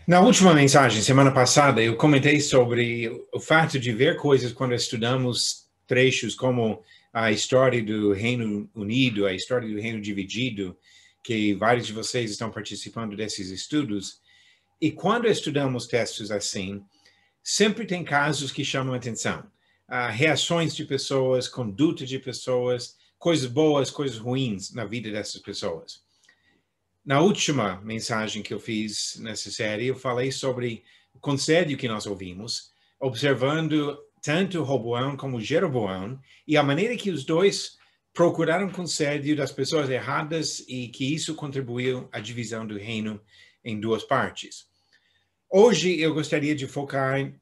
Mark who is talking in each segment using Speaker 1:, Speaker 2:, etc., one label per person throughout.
Speaker 1: Na última mensagem, semana passada, eu comentei sobre o fato de ver coisas quando estudamos trechos como a história do Reino Unido, a história do Reino Dividido, que vários de vocês estão participando desses estudos. E quando estudamos textos assim, sempre tem casos que chamam a atenção. Reações de pessoas, conduta de pessoas, coisas boas, coisas ruins na vida dessas pessoas. Na última mensagem que eu fiz nessa série, eu falei sobre o conselho que nós ouvimos, observando tanto Roboão como Jeroboão, e a maneira que os dois procuraram conselho das pessoas erradas e que isso contribuiu à divisão do reino em duas partes. Hoje eu gostaria de focar em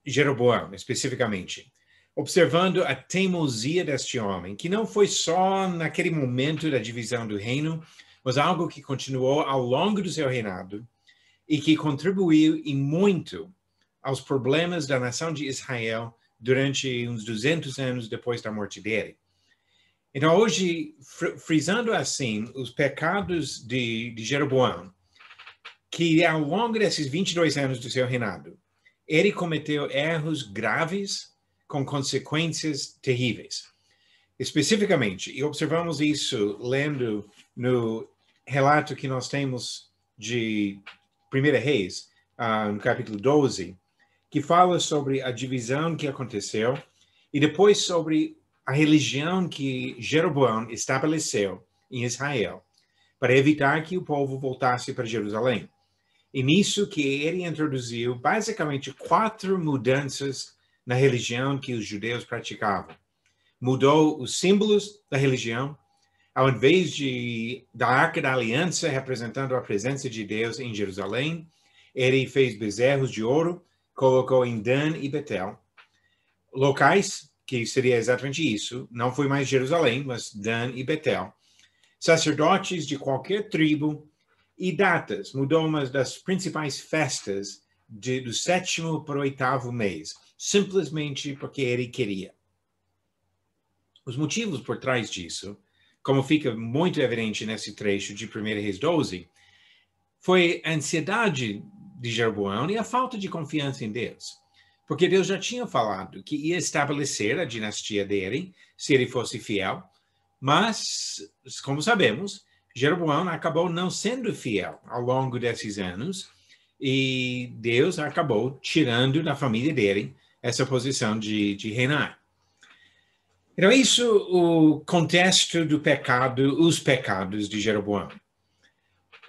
Speaker 1: Jeroboão, especificamente, observando a teimosia deste homem, que não foi só naquele momento da divisão do reino, mas algo que continuou ao longo do seu reinado e que contribuiu e muito aos problemas da nação de Israel durante uns 200 anos depois da morte dele. Então, hoje, frisando assim os pecados de Jeroboão, que ao longo desses 22 anos do seu reinado, ele cometeu erros graves com consequências terríveis. Especificamente, e observamos isso lendo no relato que nós temos de 1 Reis, no capítulo 12, que fala sobre a divisão que aconteceu e depois sobre a religião que Jeroboão estabeleceu em Israel para evitar que o povo voltasse para Jerusalém. E nisso que ele introduziu basicamente 4 mudanças na religião que os judeus praticavam. Mudou os símbolos da religião. Ao invés da Arca da Aliança representando a presença de Deus em Jerusalém, ele fez bezerros de ouro, colocou em Dan e Betel. Locais, que seria exatamente isso, não foi mais Jerusalém, mas Dan e Betel. Sacerdotes de qualquer tribo e datas, mudou uma das principais festas do 7º para o 8º mês, simplesmente porque ele queria. Os motivos por trás disso, como fica muito evidente nesse trecho de 1 Reis 12, foi a ansiedade de Jeroboão e a falta de confiança em Deus. Porque Deus já tinha falado que ia estabelecer a dinastia dele, se ele fosse fiel, mas, como sabemos, Jeroboão acabou não sendo fiel ao longo desses anos e Deus acabou tirando da família dele essa posição de reinar. Então, isso é o contexto do pecado, os pecados de Jeroboão.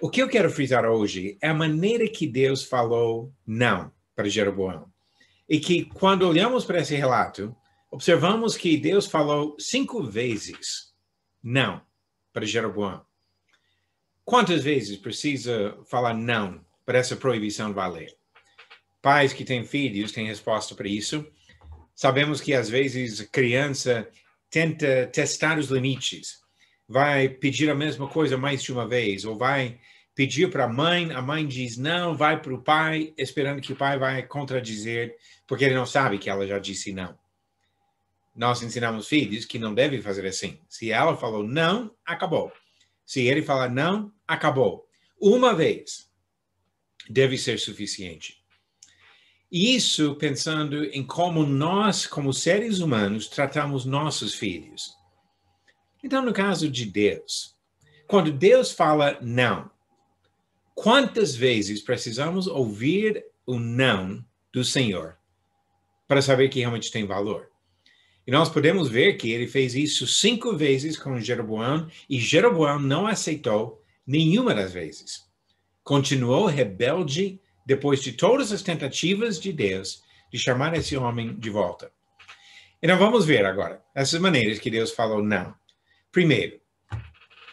Speaker 1: O que eu quero frisar hoje é a maneira que Deus falou não para Jeroboão. E que, quando olhamos para esse relato, observamos que Deus falou 5 vezes não para Jeroboão. Quantas vezes precisa falar não para essa proibição valer? Pais que têm filhos têm resposta para isso. Sabemos que, às vezes, a criança tenta testar os limites. Vai pedir a mesma coisa mais de uma vez, ou vai pedir para a mãe diz não, vai para o pai, esperando que o pai vai contradizer, porque ele não sabe que ela já disse não. Nós ensinamos filhos que não devem fazer assim. Se ela falou não, acabou. Se ele falar não, acabou. Uma vez deve ser suficiente. Isso pensando em como nós, como seres humanos, tratamos nossos filhos. Então, no caso de Deus, quando Deus fala não, quantas vezes precisamos ouvir o não do Senhor para saber que realmente tem valor? E nós podemos ver que ele fez isso 5 vezes com Jeroboão e Jeroboão não aceitou nenhuma das vezes. Continuou rebelde depois de todas as tentativas de Deus de chamar esse homem de volta. Então vamos ver agora essas maneiras que Deus falou não. Primeiro,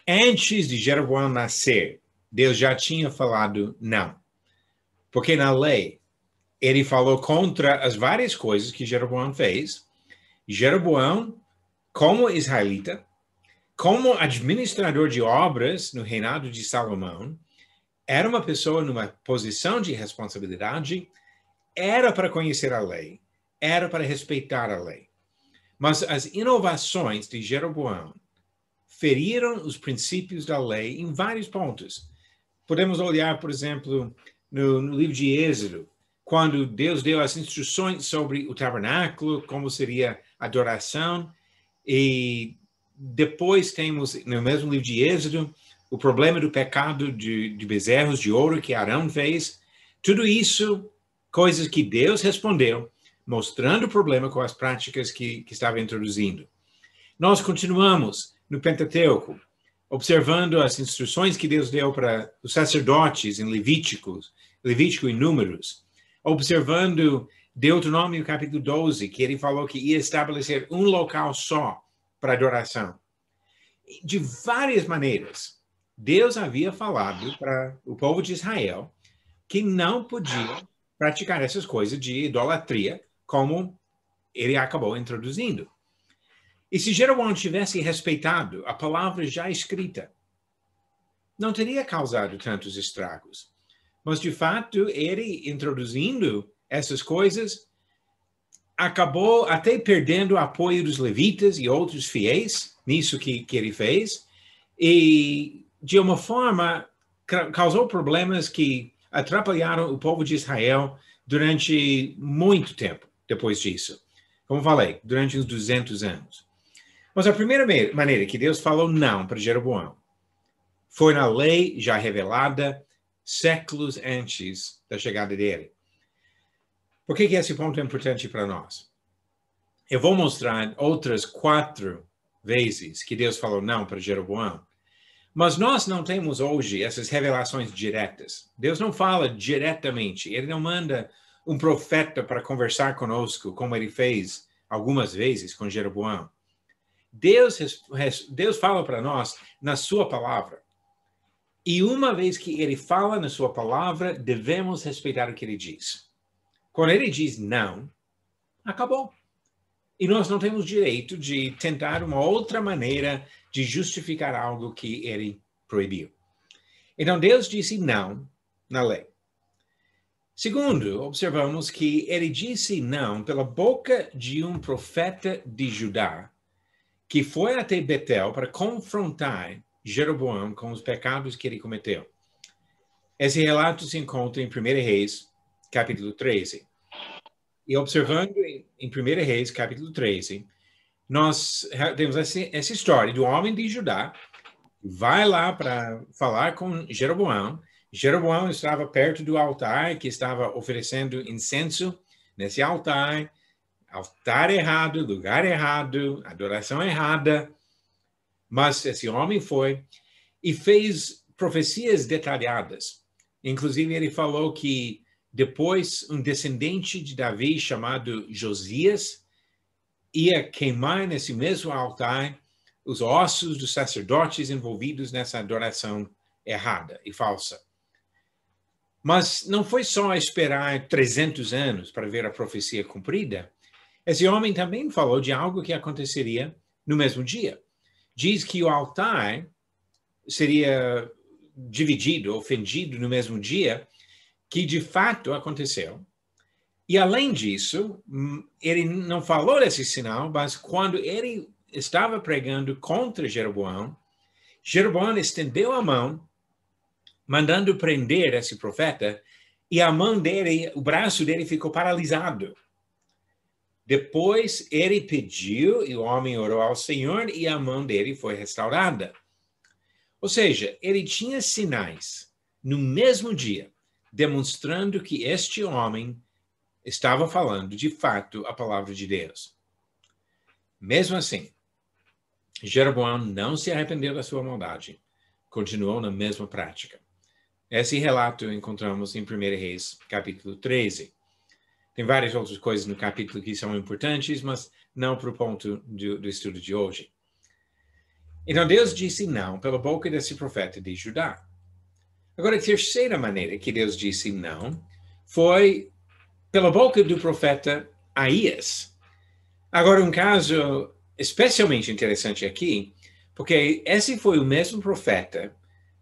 Speaker 1: antes de Jeroboão nascer, Deus já tinha falado não. Porque na lei, ele falou contra as várias coisas que Jeroboão fez. Jeroboão, como israelita, como administrador de obras no reinado de Salomão, era uma pessoa numa posição de responsabilidade, era para conhecer a lei, era para respeitar a lei. Mas as inovações de Jeroboão feriram os princípios da lei em vários pontos. Podemos olhar, por exemplo, no livro de Êxodo, quando Deus deu as instruções sobre o tabernáculo, como seria a adoração, e depois temos, no mesmo livro de Êxodo, o problema do pecado de bezerros de ouro que Arão fez. Tudo isso, coisas que Deus respondeu, mostrando o problema com as práticas que estava introduzindo. Nós continuamos no Pentateuco, observando as instruções que Deus deu para os sacerdotes em Levítico e Números, observando Deuteronômio capítulo 12, que ele falou que ia estabelecer um local só para adoração. De várias maneiras, Deus havia falado para o povo de Israel que não podia praticar essas coisas de idolatria, como ele acabou introduzindo. E se Jeroboão tivesse respeitado a palavra já escrita, não teria causado tantos estragos. Mas, de fato, ele introduzindo essas coisas, acabou até perdendo o apoio dos levitas e outros fiéis nisso que ele fez, e, de uma forma, causou problemas que atrapalharam o povo de Israel durante muito tempo depois disso. Como falei, durante uns 200 anos. Mas a primeira maneira que Deus falou não para Jeroboão foi na lei já revelada séculos antes da chegada dele. Por que esse ponto é importante para nós? Eu vou mostrar outras 4 vezes que Deus falou não para Jeroboão. Mas nós não temos hoje essas revelações diretas. Deus não fala diretamente. Ele não manda um profeta para conversar conosco, como ele fez algumas vezes com Jeroboão. Deus fala para nós na sua palavra. E uma vez que ele fala na sua palavra, devemos respeitar o que ele diz. Quando ele diz não, acabou. E nós não temos direito de tentar uma outra maneira de justificar algo que ele proibiu. Então, Deus disse não na lei. Segundo, observamos que ele disse não pela boca de um profeta de Judá, que foi até Betel para confrontar Jeroboão com os pecados que ele cometeu. Esse relato se encontra em 1 Reis, capítulo 13. E observando em 1 Reis, capítulo 13, nós temos essa história do homem de Judá, vai lá para falar com Jeroboão. Jeroboão estava perto do altar, que estava oferecendo incenso nesse altar errado, lugar errado, adoração errada. Mas esse homem foi e fez profecias detalhadas. Inclusive, ele falou que depois um descendente de Davi chamado Josias ia queimar nesse mesmo altar os ossos dos sacerdotes envolvidos nessa adoração errada e falsa. Mas não foi só esperar 300 anos para ver a profecia cumprida. Esse homem também falou de algo que aconteceria no mesmo dia. Diz que o altar seria dividido, ofendido no mesmo dia, que de fato aconteceu. E além disso, ele não falou desse sinal, mas quando ele estava pregando contra Jeroboão, Jeroboão estendeu a mão, mandando prender esse profeta, e a mão dele, o braço dele ficou paralisado. Depois ele pediu, e o homem orou ao Senhor, e a mão dele foi restaurada. Ou seja, ele tinha sinais no mesmo dia, demonstrando que este homem estava falando, de fato, a palavra de Deus. Mesmo assim, Jeroboão não se arrependeu da sua maldade, continuou na mesma prática. Esse relato encontramos em 1 Reis, capítulo 13. Tem várias outras coisas no capítulo que são importantes, mas não para o ponto do estudo de hoje. Então, Deus disse não pela boca desse profeta de Judá. Agora, a terceira maneira que Deus disse não foi pela boca do profeta Aías. Agora, um caso especialmente interessante aqui, porque esse foi o mesmo profeta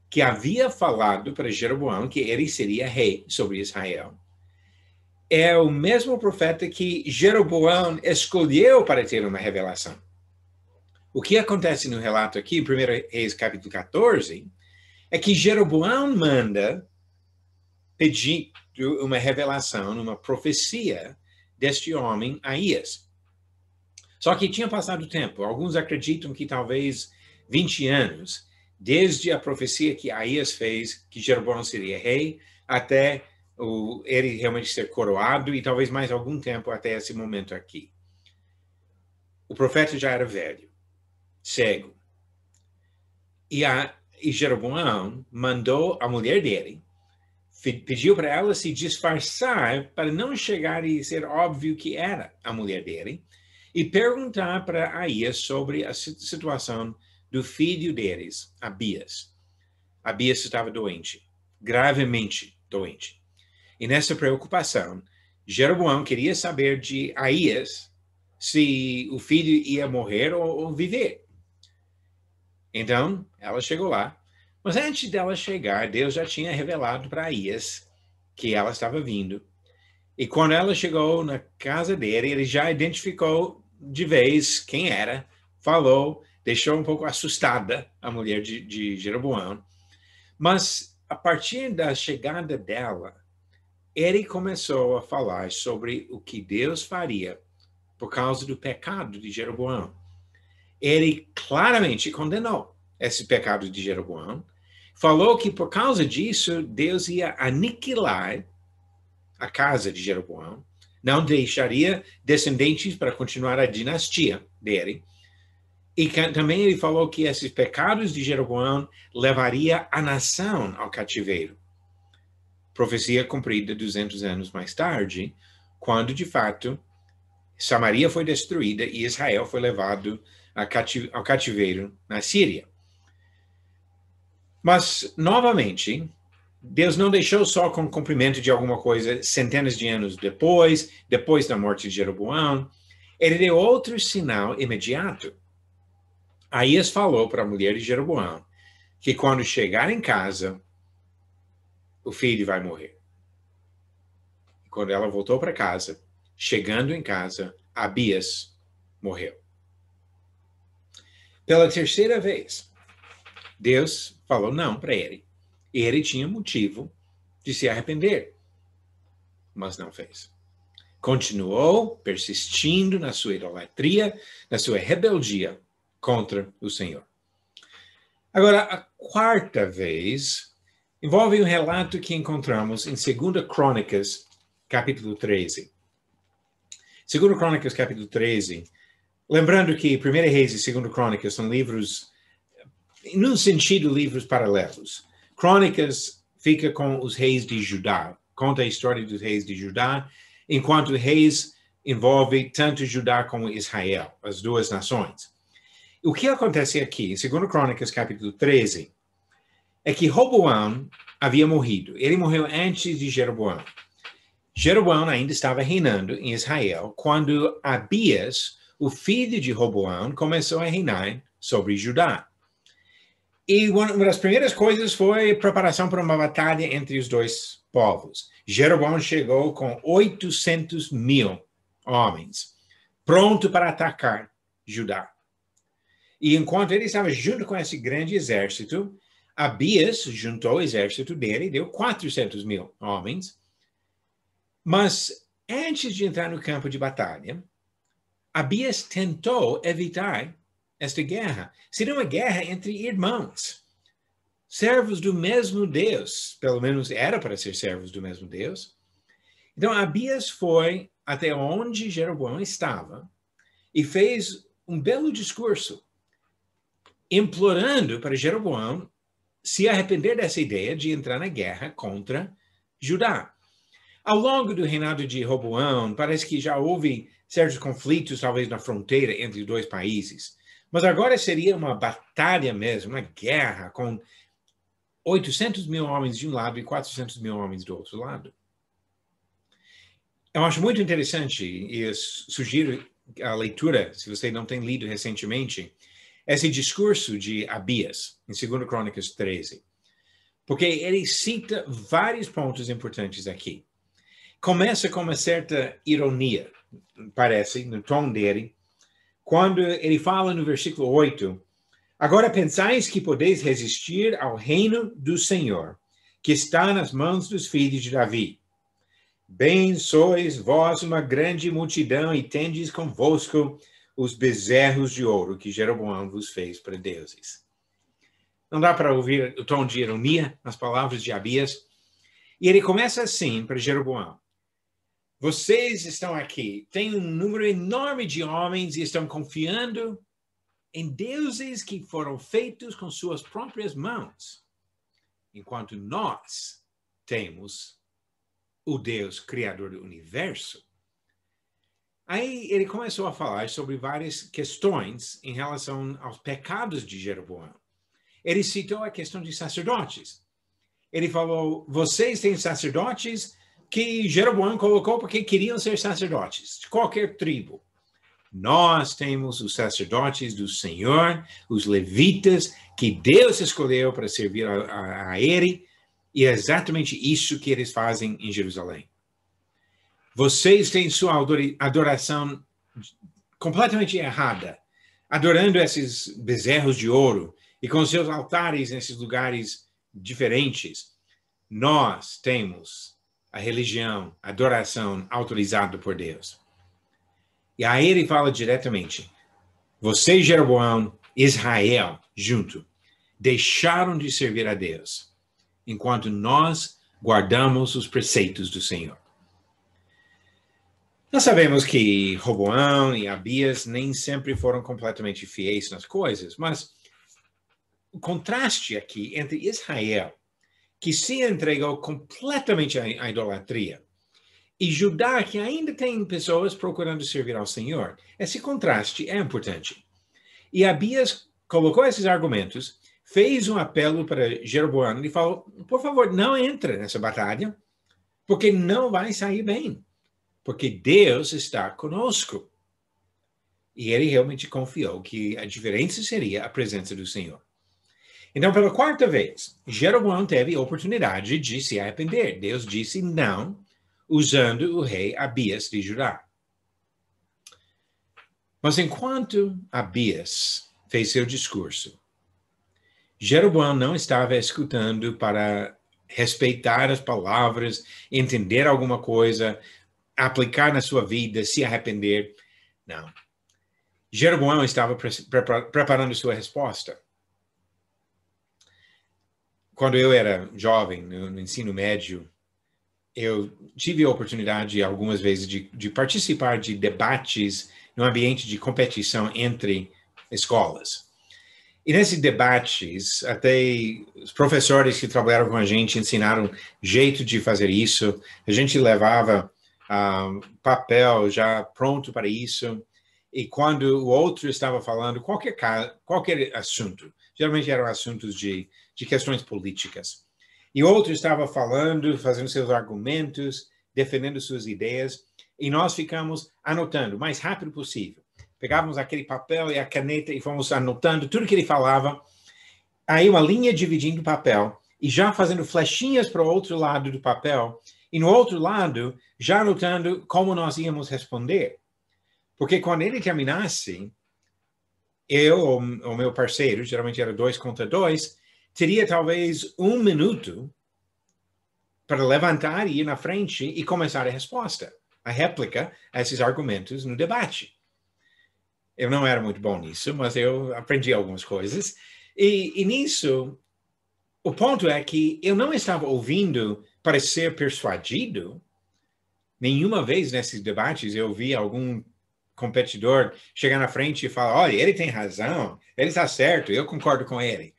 Speaker 1: que havia falado para Jeroboão que ele seria rei sobre Israel. É o mesmo profeta que Jeroboão escolheu para ter uma revelação. O que acontece no relato aqui, em 1 Reis capítulo 14, é que Jeroboão manda pedindo uma revelação, uma profecia deste homem, Aías. Só que tinha passado tempo. Alguns acreditam que talvez 20 anos, desde a profecia que Aías fez, que Jeroboão seria rei, até ele realmente ser coroado, e talvez mais algum tempo até esse momento aqui. O profeta já era velho, cego. E Jeroboão mandou a mulher dele, pediu para ela se disfarçar para não chegar e ser óbvio que era a mulher dele, e perguntar para Aías sobre a situação do filho deles, Abias. Abias estava doente, gravemente doente. E nessa preocupação, Jeroboão queria saber de Aías se o filho ia morrer ou viver. Então, ela chegou lá. Mas antes dela chegar, Deus já tinha revelado para Aías que ela estava vindo. E quando ela chegou na casa dele, ele já identificou de vez quem era, falou, deixou um pouco assustada a mulher de Jeroboão. Mas, a partir da chegada dela, ele começou a falar sobre o que Deus faria por causa do pecado de Jeroboão. Ele claramente condenou esse pecado de Jeroboão, falou que por causa disso, Deus ia aniquilar a casa de Jeroboão, não deixaria descendentes para continuar a dinastia dele. E também ele falou que esses pecados de Jeroboão levaria a nação ao cativeiro. Profecia cumprida 200 anos mais tarde, quando, de fato, Samaria foi destruída e Israel foi levado ao cativeiro na Síria. Mas, novamente, Deus não deixou só com o cumprimento de alguma coisa centenas de anos depois da morte de Jeroboão. Ele deu outro sinal imediato. Aías falou para a mulher de Jeroboão que quando chegar em casa, o filho vai morrer. E quando ela voltou para casa, chegando em casa, Abias morreu. Pela terceira vez, Deus falou não para ele. E ele tinha motivo de se arrepender, mas não fez. Continuou persistindo na sua idolatria, na sua rebeldia contra o Senhor. Agora, a quarta vez envolve um relato que encontramos em 2 Crônicas, capítulo 13. 2 Crônicas, capítulo 13, lembrando que 1 Reis e 2 Crônicas são livros, num sentido, livros paralelos. Crônicas fica com os reis de Judá, conta a história dos reis de Judá, enquanto reis envolve tanto Judá como Israel, as duas nações. O que acontece aqui, em 2 Crônicas, capítulo 13, é que Roboão havia morrido. Ele morreu antes de Jeroboão. Jeroboão ainda estava reinando em Israel quando Abias, o filho de Roboão, começou a reinar sobre Judá. E uma das primeiras coisas foi preparação para uma batalha entre os dois povos. Jeroboão chegou com 800.000 homens, pronto para atacar Judá. E enquanto ele estava junto com esse grande exército, Abias juntou o exército dele e deu 400.000 homens. Mas antes de entrar no campo de batalha, Abias tentou evitar esta guerra. Seria uma guerra entre irmãos, servos do mesmo Deus, pelo menos era para ser servos do mesmo Deus. Então, Abias foi até onde Jeroboão estava e fez um belo discurso, implorando para Jeroboão se arrepender dessa ideia de entrar na guerra contra Judá. Ao longo do reinado de Roboão, parece que já houve certos conflitos, talvez na fronteira entre dois países. Mas agora seria uma batalha mesmo, uma guerra com 800.000 homens de um lado e 400.000 homens do outro lado. Eu acho muito interessante e sugiro a leitura, se você não tem lido recentemente, esse discurso de Abias, em 2 Crônicas 13. Porque ele cita vários pontos importantes aqui. Começa com uma certa ironia, parece, no tom dele, quando ele fala no versículo 8, agora pensais que podeis resistir ao reino do Senhor, que está nas mãos dos filhos de Davi. Bem sois vós uma grande multidão e tendes convosco os bezerros de ouro que Jeroboão vos fez para deuses. Não dá para ouvir o tom de ironia nas palavras de Abias. E ele começa assim para Jeroboão. Vocês estão aqui, tem um número enorme de homens e estão confiando em deuses que foram feitos com suas próprias mãos, enquanto nós temos o Deus criador do universo. Aí ele começou a falar sobre várias questões em relação aos pecados de Jeroboão. Ele citou a questão de sacerdotes. Ele falou, vocês têm sacerdotes que Jeroboão colocou porque queriam ser sacerdotes, de qualquer tribo. Nós temos os sacerdotes do Senhor, os levitas, que Deus escolheu para servir a ele, e é exatamente isso que eles fazem em Jerusalém. Vocês têm sua adoração completamente errada, adorando esses bezerros de ouro e com seus altares nesses lugares diferentes. Nós temos a religião, a adoração autorizada por Deus. E aí ele fala diretamente, você, Jeroboão, Israel, junto, deixaram de servir a Deus, enquanto nós guardamos os preceitos do Senhor. Nós sabemos que Roboão e Abias nem sempre foram completamente fiéis nas coisas, mas o contraste aqui entre Israel, que se entregou completamente à idolatria, e Judá, que ainda tem pessoas procurando servir ao Senhor, esse contraste é importante. E Abias colocou esses argumentos, fez um apelo para Jeroboão e falou, por favor, não entre nessa batalha, porque não vai sair bem, porque Deus está conosco. E ele realmente confiou que a diferença seria a presença do Senhor. Então, pela quarta vez, Jeroboão teve a oportunidade de se arrepender. Deus disse não, usando o rei Abias de Judá. Mas enquanto Abias fez seu discurso, Jeroboão não estava escutando para respeitar as palavras, entender alguma coisa, aplicar na sua vida, se arrepender. Não. Jeroboão estava preparando sua resposta. Quando eu era jovem, no ensino médio, eu tive a oportunidade algumas vezes de participar de debates no ambiente de competição entre escolas. E nesses debates, até os professores que trabalharam com a gente ensinaram jeito de fazer isso. A gente levava papel já pronto para isso. E quando o outro estava falando qualquer assunto, geralmente eram assuntos de questões políticas, e o outro estava falando, fazendo seus argumentos, defendendo suas ideias, e nós ficamos anotando o mais rápido possível. Pegávamos aquele papel e a caneta e fomos anotando tudo que ele falava, aí uma linha dividindo o papel, e já fazendo flechinhas para o outro lado do papel, e no outro lado, já anotando como nós íamos responder. Porque quando ele terminasse, eu ou o meu parceiro, geralmente era 2 contra 2, teria talvez 1 minuto para levantar e ir na frente e começar a resposta, a réplica a esses argumentos no debate. Eu não era muito bom nisso, mas eu aprendi algumas coisas. E nisso, o ponto é que eu não estava ouvindo para ser persuadido. Nenhuma vez nesses debates eu vi algum competidor chegar na frente e falar, olha, ele tem razão, ele está certo, eu concordo com ele.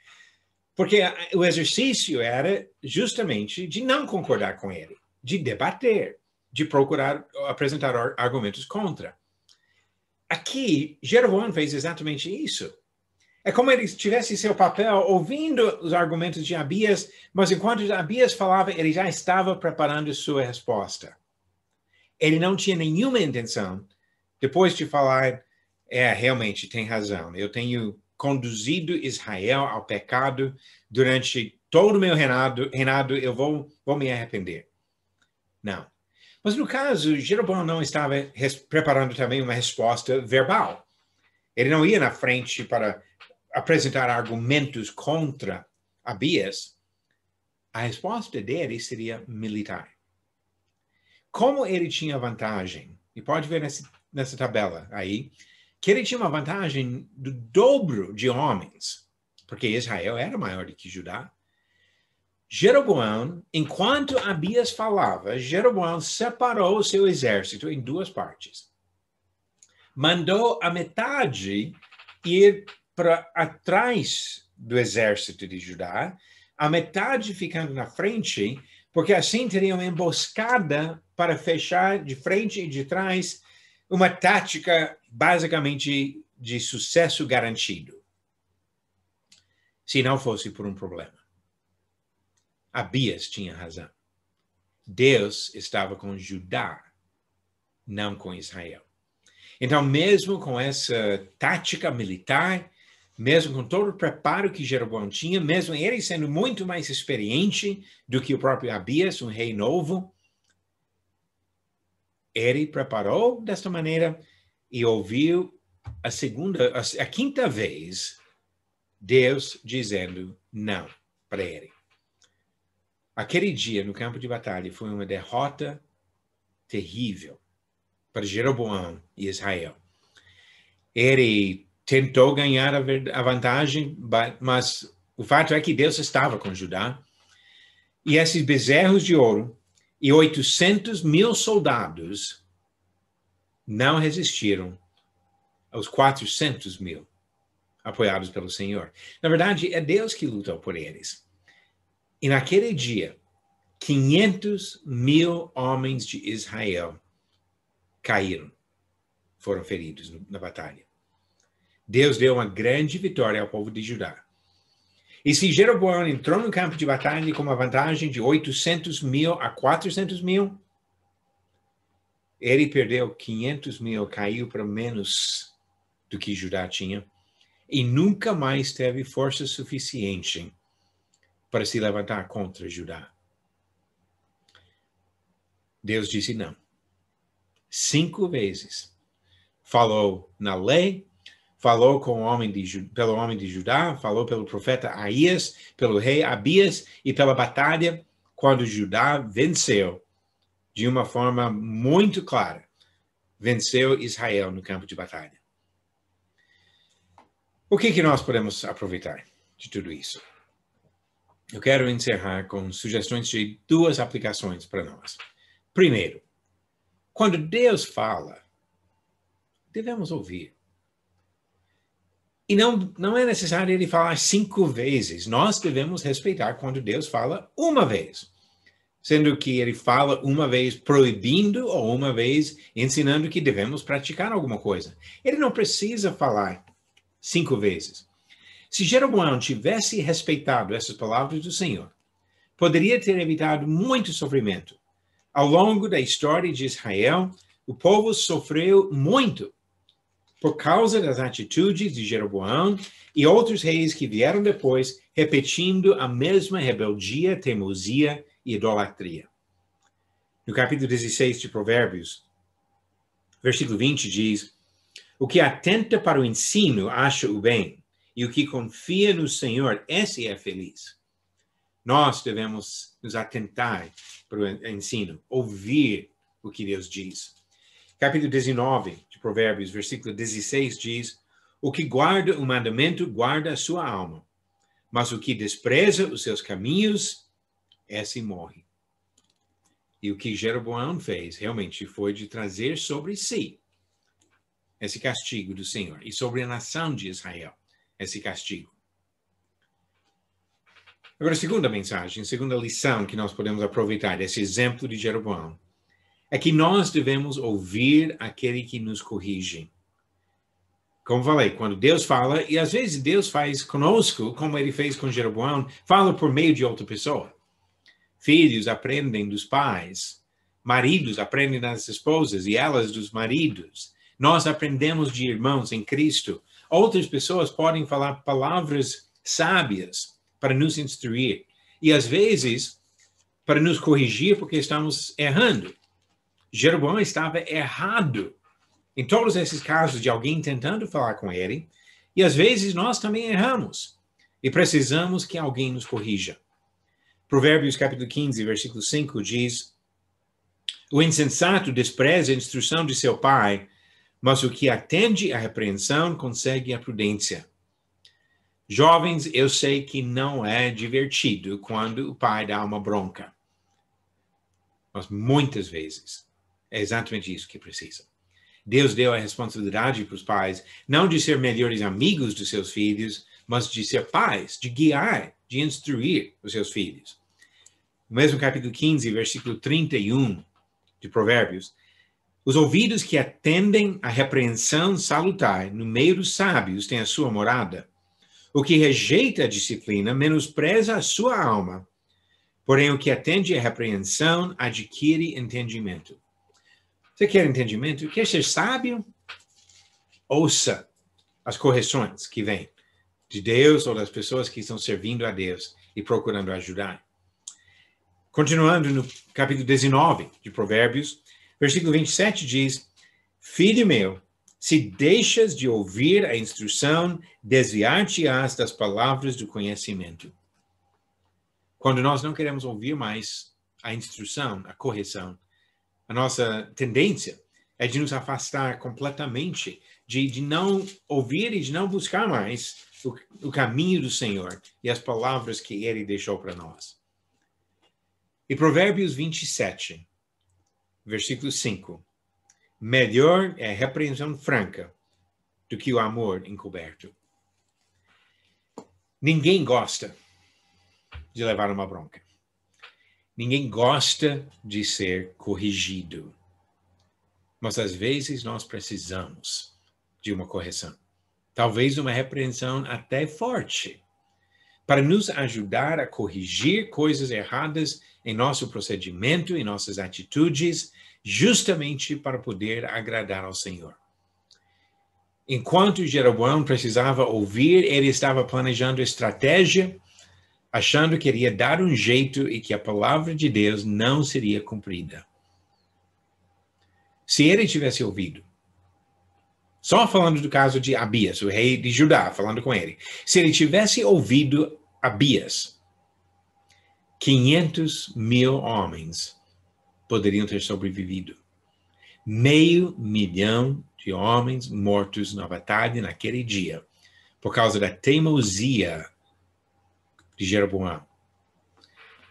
Speaker 1: Porque o exercício era justamente de não concordar com ele, de debater, de procurar apresentar argumentos contra. Aqui, Jeroboão fez exatamente isso. É como ele tivesse seu papel ouvindo os argumentos de Abias, mas enquanto Abias falava, ele já estava preparando sua resposta. Ele não tinha nenhuma intenção, depois de falar, realmente tem razão, eu tenho conduzido Israel ao pecado durante todo o meu reinado, eu vou me arrepender. Não. Mas no caso, Jeroboão não estava preparando também uma resposta verbal. Ele não ia na frente para apresentar argumentos contra Abias. A resposta dele seria militar. Como ele tinha vantagem, e pode ver nessa tabela aí, que ele tinha uma vantagem do dobro de homens, porque Israel era maior do que Judá. Jeroboão, enquanto Abias falava, Jeroboão separou o seu exército em duas partes. Mandou a metade ir para atrás do exército de Judá, a metade ficando na frente, porque assim teria uma emboscada para fechar de frente e de trás, uma tática basicamente de sucesso garantido. Se não fosse por um problema. Abias tinha razão. Deus estava com Judá, não com Israel. Então, mesmo com essa tática militar, mesmo com todo o preparo que Jeroboão tinha, mesmo ele sendo muito mais experiente do que o próprio Abias, um rei novo, ele preparou desta maneira e ouviu a quinta vez Deus dizendo não para ele. Aquele dia no campo de batalha foi uma derrota terrível para Jeroboão e Israel. Ele tentou ganhar a vantagem, mas o fato é que Deus estava com Judá. E esses bezerros de ouro e 800.000 soldados não resistiram aos 400.000 apoiados pelo Senhor. Na verdade, é Deus que lutou por eles. E naquele dia, 500.000 homens de Israel caíram, foram feridos na batalha. Deus deu uma grande vitória ao povo de Judá. E se Jeroboão entrou no campo de batalha com uma vantagem de 800.000 a 400.000, ele perdeu 500.000, caiu para menos do que Judá tinha, e nunca mais teve força suficiente para se levantar contra Judá. Deus disse não. 5 vezes. Falou na lei, falou pelo homem de Judá, falou pelo profeta Aías, pelo rei Abias e pela batalha, quando Judá venceu de uma forma muito clara. Venceu Israel no campo de batalha. O que nós podemos aproveitar de tudo isso? Eu quero encerrar com sugestões de 2 aplicações para nós. Primeiro, quando Deus fala, devemos ouvir. E não é necessário ele falar 5 vezes. Nós devemos respeitar quando Deus fala uma vez. Sendo que ele fala uma vez proibindo ou uma vez ensinando que devemos praticar alguma coisa. Ele não precisa falar 5 vezes. Se Jeroboão tivesse respeitado essas palavras do Senhor, poderia ter evitado muito sofrimento. Ao longo da história de Israel, o povo sofreu muito por causa das atitudes de Jeroboão e outros reis que vieram depois, repetindo a mesma rebeldia, teimosia e idolatria. No capítulo 16 de Provérbios, versículo 20 diz: o que atenta para o ensino acha o bem, e o que confia no Senhor, esse é feliz. Nós devemos nos atentar para o ensino, ouvir o que Deus diz. Capítulo 19 de Provérbios, versículo 16 diz: o que guarda o mandamento guarda a sua alma, mas o que despreza os seus caminhos, esse morre. E o que Jeroboão fez realmente foi de trazer sobre si esse castigo do Senhor e sobre a nação de Israel esse castigo. Agora, a segunda mensagem, a segunda lição que nós podemos aproveitar desse exemplo de Jeroboão é que nós devemos ouvir aquele que nos corrige. Como falei, quando Deus fala, e às vezes Deus faz conosco, como ele fez com Jeroboão, fala por meio de outra pessoa. Filhos aprendem dos pais, maridos aprendem das esposas e elas dos maridos. Nós aprendemos de irmãos em Cristo. Outras pessoas podem falar palavras sábias para nos instruir. E às vezes, para nos corrigir porque estamos errando. Jeroboão estava errado em todos esses casos de alguém tentando falar com ele. E às vezes nós também erramos. E precisamos que alguém nos corrija. Provérbios capítulo 15, versículo 5 diz: o insensato despreza a instrução de seu pai, mas o que atende à repreensão consegue a prudência. Jovens, eu sei que não é divertido quando o pai dá uma bronca. Mas muitas vezes é exatamente isso que precisa. Deus deu a responsabilidade para os pais, não de ser melhores amigos dos seus filhos, mas de ser pais, de guiar, de instruir os seus filhos. No mesmo capítulo 15, versículo 31 de Provérbios, os ouvidos que atendem à repreensão salutar no meio dos sábios têm a sua morada. O que rejeita a disciplina menospreza a sua alma, porém o que atende à repreensão adquire entendimento. Você quer entendimento? Quer ser sábio? Ouça as correções que vêm de Deus ou das pessoas que estão servindo a Deus e procurando ajudar. Continuando no capítulo 19 de Provérbios, versículo 27 diz: filho meu, se deixas de ouvir a instrução, desviar-te-ás das palavras do conhecimento. Quando nós não queremos ouvir mais a instrução, a correção, a nossa tendência é de nos afastar completamente, de não ouvir e de não buscar mais o caminho do Senhor e as palavras que Ele deixou para nós. E Provérbios 27, versículo 5. Melhor é a repreensão franca do que o amor encoberto. Ninguém gosta de levar uma bronca. Ninguém gosta de ser corrigido. Mas às vezes nós precisamos de uma correção. Talvez uma repreensão até forte, para nos ajudar a corrigir coisas erradas em nosso procedimento, em nossas atitudes, justamente para poder agradar ao Senhor. Enquanto Jeroboão precisava ouvir, ele estava planejando estratégia, achando que iria dar um jeito e que a palavra de Deus não seria cumprida. Se ele tivesse ouvido, só falando do caso de Abias, o rei de Judá, falando com ele, se ele tivesse ouvido Abias, 500.000 homens poderiam ter sobrevivido. 500 mil de homens mortos na batalha naquele dia, por causa da teimosia de Jeroboão.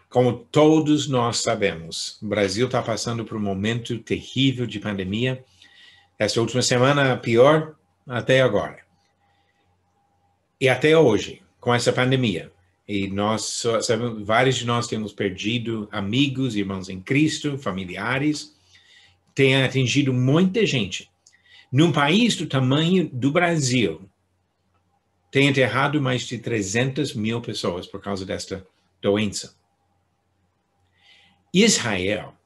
Speaker 1: Como todos nós sabemos, o Brasil está passando por um momento terrível de pandemia. Essa última semana, pior até agora. E até hoje, com essa pandemia. E nós sabemos, vários de nós temos perdido amigos, irmãos em Cristo, familiares. Tem atingido muita gente. Num país do tamanho do Brasil, tem enterrado mais de 300.000 pessoas por causa desta doença. Israel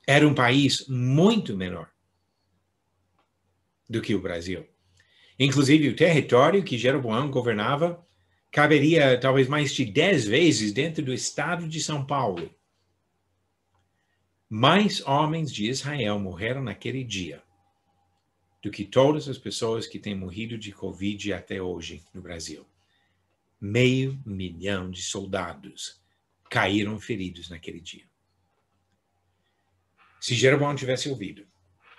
Speaker 1: era um país muito menor do que o Brasil. Inclusive, o território que Jeroboão governava caberia talvez mais de 10 vezes dentro do estado de São Paulo. Mais homens de Israel morreram naquele dia do que todas as pessoas que têm morrido de Covid até hoje no Brasil. 500 mil de soldados caíram feridos naquele dia. Se Jeroboão tivesse ouvido,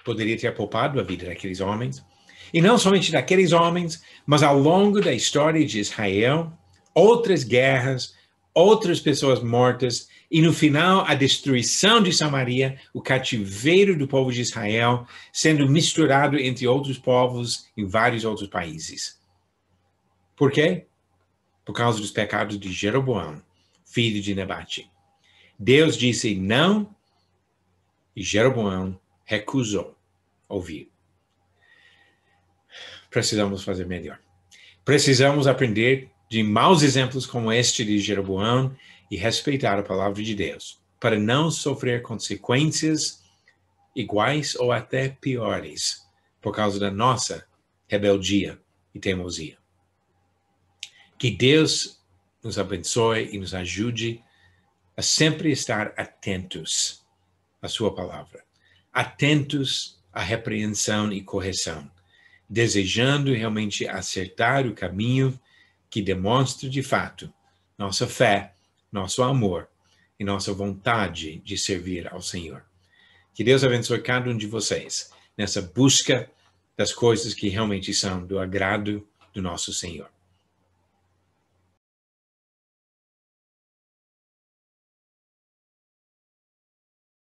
Speaker 1: poderia ter poupado a vida daqueles homens. E não somente daqueles homens, mas ao longo da história de Israel, outras guerras, outras pessoas mortas, e no final a destruição de Samaria, o cativeiro do povo de Israel, sendo misturado entre outros povos em vários outros países. Por quê? Por causa dos pecados de Jeroboão, filho de Nebate. Deus disse não, e Jeroboão recusou ouvir. Precisamos fazer melhor. Precisamos aprender de maus exemplos como este de Jeroboão e respeitar a palavra de Deus, para não sofrer consequências iguais ou até piores por causa da nossa rebeldia e teimosia. Que Deus nos abençoe e nos ajude a sempre estar atentos à sua palavra, atentos à repreensão e correção, desejando realmente acertar o caminho que demonstra de fato nossa fé, nosso amor e nossa vontade de servir ao Senhor. Que Deus abençoe cada um de vocês nessa busca das coisas que realmente são do agrado do nosso Senhor.